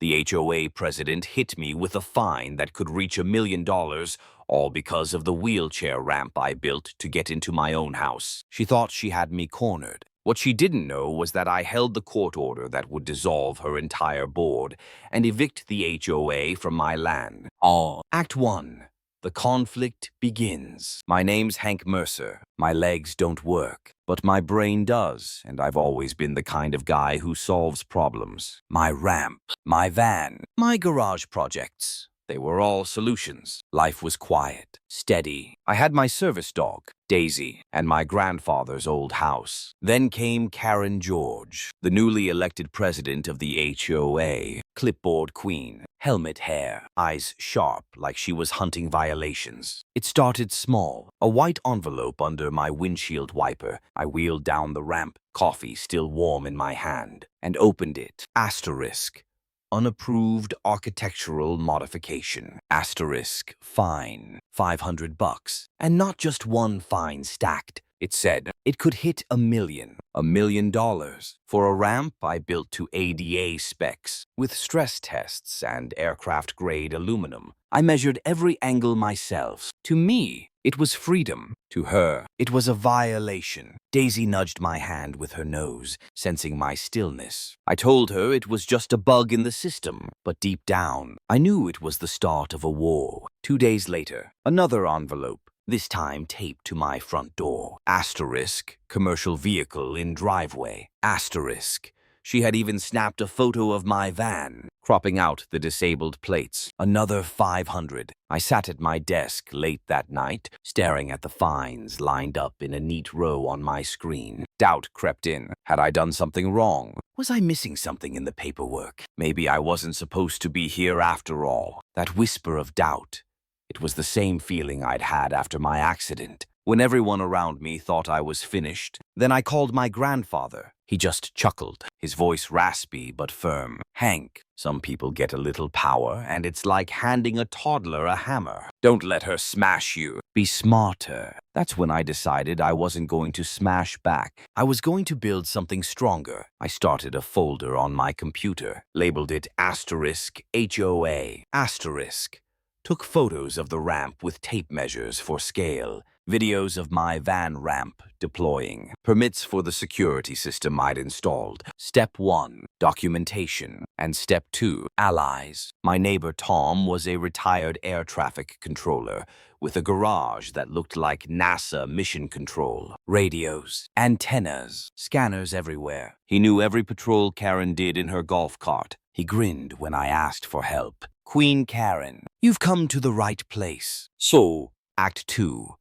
The HOA president hit me with a fine that could reach $1 million, all because of the wheelchair ramp I built to get into my own house. She thought she had me cornered. What she didn't know was that I held the court order that would dissolve her entire board and evict the HOA from my land. Act 1. The conflict begins. My name's Hank Mercer. My legs don't work, but my brain does, and I've always been the kind of guy who solves problems. My ramp, my van, my garage projects. They were all solutions. Life was quiet, steady. I had my service dog, Daisy, and my grandfather's old house. Then came Karen George, the newly elected president of the HOA, clipboard queen, helmet hair, eyes sharp like she was hunting violations. It started small, a white envelope under my windshield wiper. I wheeled down the ramp, coffee still warm in my hand, and opened it. Asterisk. Unapproved architectural modification. Asterisk. Fine. $500. And not just one fine stacked. It said it could hit $1 million. $1 million. For a ramp I built to ADA specs, with stress tests and aircraft-grade aluminum. I measured every angle myself. To me, it was freedom. To her, it was a violation. Daisy nudged my hand with her nose, sensing my stillness. I told her it was just a bug in the system, but deep down, I knew it was the start of a war. 2 days later, another envelope, this time taped to my front door. Asterisk. Commercial vehicle in driveway. Asterisk. She had even snapped a photo of my van, cropping out the disabled plates. Another $500. I sat at my desk late that night, staring at the fines lined up in a neat row on my screen. Doubt crept in. Had I done something wrong? Was I missing something in the paperwork? Maybe I wasn't supposed to be here after all. That whisper of doubt. It was the same feeling I'd had after my accident, when everyone around me thought I was finished. Then I called my grandfather. He just chuckled, his voice raspy but firm. Hank, some people get a little power, and it's like handing a toddler a hammer. Don't let her smash you. Be smarter. That's when I decided I wasn't going to smash back. I was going to build something stronger. I started a folder on my computer, labeled it Asterisk HOA. Asterisk. Took photos of the ramp with tape measures for scale, videos of my van ramp deploying, permits for the security system I'd installed. Step 1, documentation. And Step 2, allies. My neighbor Tom was a retired air traffic controller with a garage that looked like NASA mission control. Radios, antennas, scanners everywhere. He knew every patrol Karen did in her golf cart. He grinned when I asked for help. Queen Karen, you've come to the right place. So, Act 2,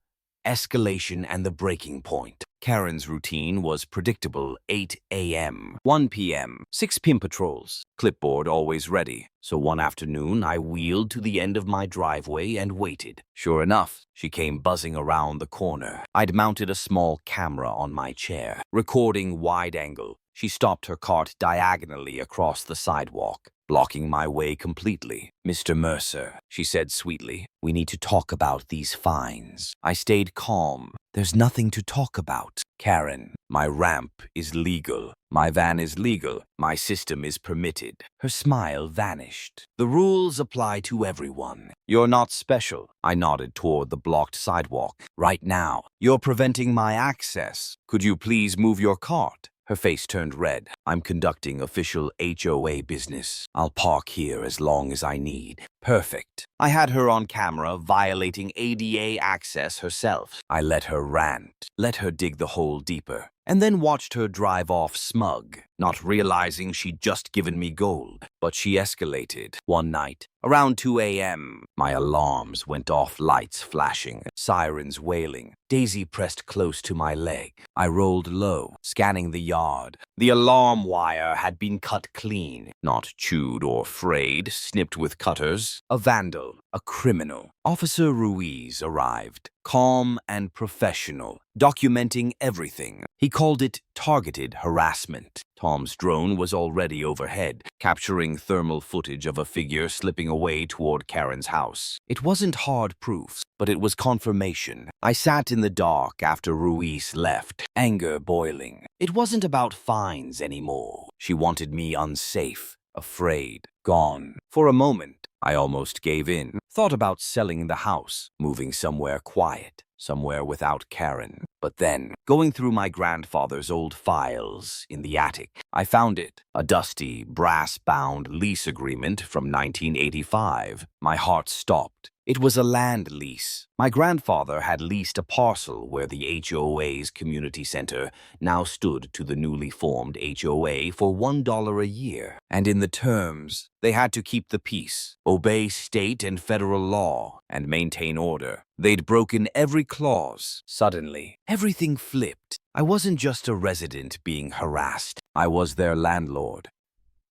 escalation and the breaking point. Karen's routine was predictable: 8 a.m., 1 p.m., 6 p.m. patrols, clipboard always ready. So one afternoon, I wheeled to the end of my driveway and waited. Sure enough, she came buzzing around the corner. I'd mounted a small camera on my chair, recording wide angle. She stopped her cart diagonally across the sidewalk, blocking my way completely. Mr. Mercer, she said sweetly, we need to talk about these fines. I stayed calm. There's nothing to talk about. Karen, my ramp is legal. My van is legal. My system is permitted. Her smile vanished. The rules apply to everyone. You're not special. I nodded toward the blocked sidewalk. Right now, you're preventing my access. Could you please move your cart? Her face turned red. I'm conducting official HOA business. I'll park here as long as I need. Perfect. I had her on camera violating ADA access herself. I let her rant, let her dig the hole deeper, and then watched her drive off smug, not realizing she'd just given me gold. But she escalated. One night, around 2 a.m., my alarms went off, lights flashing, sirens wailing. Daisy pressed close to my leg. I rolled low, scanning the yard. The alarm wire had been cut clean, not chewed or frayed, snipped with cutters. A vandal, a criminal. Officer Ruiz arrived, calm and professional, documenting everything. He called it targeted harassment. Tom's drone was already overhead, capturing thermal footage of a figure slipping away toward Karen's house. It wasn't hard proof, but it was confirmation. I sat in the dark after Ruiz left, anger boiling. It wasn't about fines anymore. She wanted me unsafe. afraid, gone. For a moment, I almost gave in. Thought about selling the house, moving somewhere quiet, somewhere without Karen. But then, going through my grandfather's old files in the attic, I found it. A dusty, brass-bound lease agreement from 1985. My heart stopped. It was a land lease. My grandfather had leased a parcel where the HOA's community center now stood to the newly formed HOA for $1 a year. And in the terms, they had to keep the peace, obey state and federal law, and maintain order. They'd broken every clause. Suddenly, everything flipped. I wasn't just a resident being harassed. I was their landlord.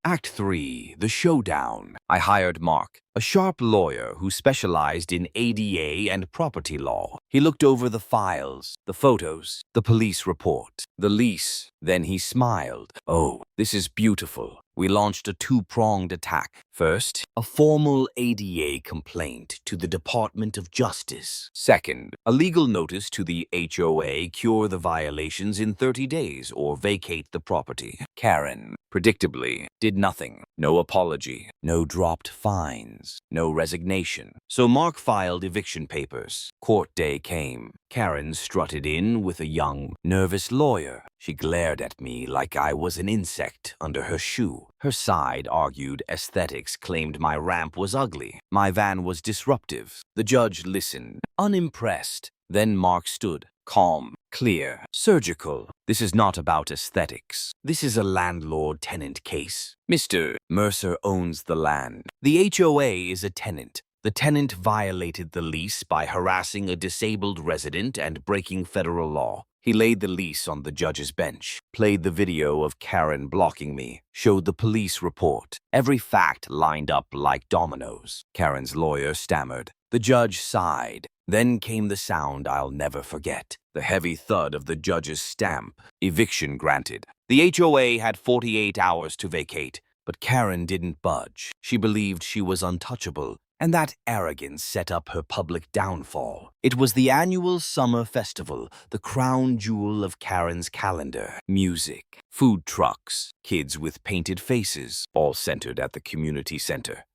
Act 3, the showdown. I hired Mark, a sharp lawyer who specialized in ADA and property law. He looked over the files, the photos, the police report, the lease. Then he smiled. "Oh, this is beautiful." We launched a two-pronged attack. First, a formal ADA complaint to the Department of Justice. Second, a legal notice to the HOA cure the violations in 30 days or vacate the property. Karen, predictably, did nothing. No apology, no dropped fines, no resignation. So Mark filed eviction papers. Court day came. Karen strutted in with a young, nervous lawyer. She glared at me like I was an insect under her shoe. Her side argued aesthetics claimed my ramp was ugly. My van was disruptive. The judge listened, unimpressed. Then Mark stood, calm, clear, surgical. "This is not about aesthetics. This is a landlord-tenant case. Mr. Mercer owns the land. The HOA is a tenant. The tenant violated the lease by harassing a disabled resident and breaking federal law. He laid the lease on the judge's bench, played the video of Karen blocking me, showed the police report. Every fact lined up like dominoes." Karen's lawyer stammered. The judge sighed. Then came the sound I'll never forget. The heavy thud of the judge's stamp. Eviction granted. The HOA had 48 hours to vacate, but Karen didn't budge. She believed she was untouchable, and that arrogance set up her public downfall. It was the annual summer festival, the crown jewel of Karen's calendar. Music, food trucks, kids with painted faces, all centered at the community center.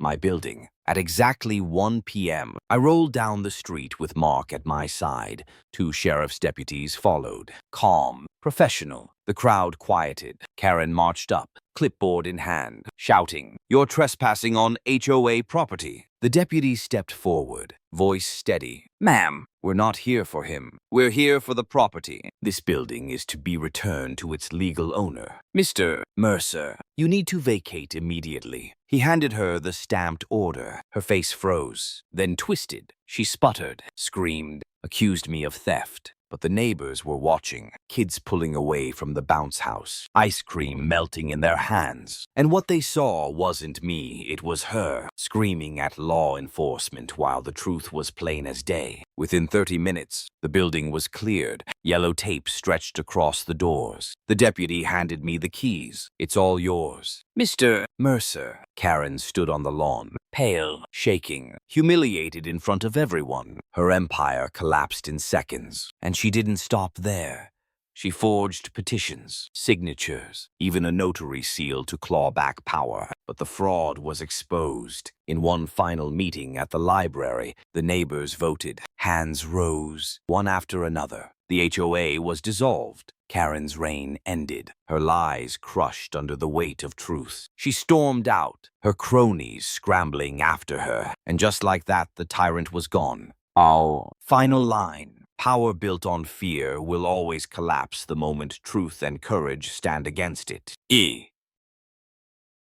My building. At exactly 1 p.m., I rolled down the street with Mark at my side. 2 sheriff's deputies followed. Calm, professional. The crowd quieted. Karen marched up, clipboard in hand, shouting, "You're trespassing on HOA property." The deputy stepped forward, voice steady. "Ma'am, we're not here for him. We're here for the property. This building is to be returned to its legal owner. Mr. Mercer, you need to vacate immediately." He handed her the stamped order. Her face froze, then twisted. She sputtered, screamed, accused me of theft. But the neighbors were watching, kids pulling away from the bounce house, ice cream melting in their hands. And what they saw wasn't me, it was her, screaming at law enforcement while the truth was plain as day. Within 30 minutes, the building was cleared, yellow tape stretched across the doors. The deputy handed me the keys. "It's all yours." "Mr. Mercer." Karen stood on the lawn, pale, shaking, humiliated in front of everyone. Her empire collapsed in seconds, and she didn't stop there. She forged petitions, signatures, even a notary seal to claw back power. But the fraud was exposed. In one final meeting at the library, the neighbors voted. Hands rose, one after another. The HOA was dissolved. Karen's reign ended, her lies crushed under the weight of truth. She stormed out, her cronies scrambling after her. And just like that, the tyrant was gone. Our final line. Power built on fear will always collapse the moment truth and courage stand against it.